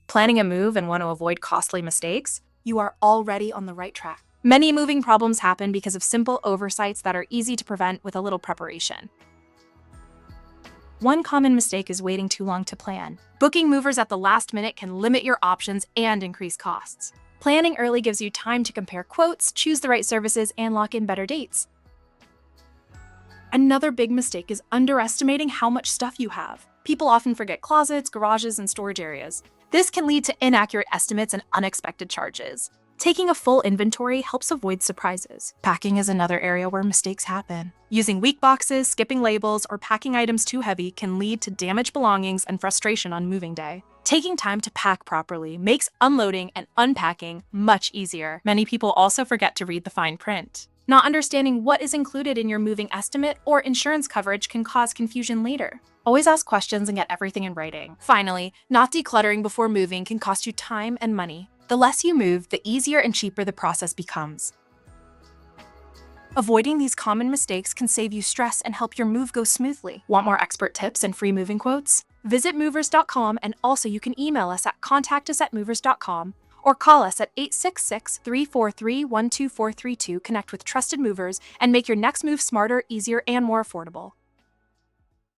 Planning a move and want to avoid costly mistakes? You are already on the right track. Many moving problems happen because of simple oversights that are easy to prevent with a little preparation. One common mistake is waiting too long to plan. Booking movers at the last minute can limit your options and increase costs. Planning early gives you time to compare quotes, choose the right services, and lock in better dates. Another big mistake is underestimating how much stuff you have. People often forget closets, garages, and storage areas. This can lead to inaccurate estimates and unexpected charges. Taking a full inventory helps avoid surprises. Packing is another area where mistakes happen. Using weak boxes, skipping labels, or packing items too heavy can lead to damaged belongings and frustration on moving day. Taking time to pack properly makes unloading and unpacking much easier. Many people also forget to read the fine print. Not understanding what is included in your moving estimate or insurance coverage can cause confusion later. Always ask questions and get everything in writing. Finally, not decluttering before moving can cost you time and money. The less you move, the easier and cheaper the process becomes. Avoiding these common mistakes can save you stress and help your move go smoothly. Want more expert tips and free moving quotes? Visit movers.com, and also you can email us at contactus@movers.com or call us at 866-343-12432. Connect with trusted movers and make your next move smarter, easier, and more affordable.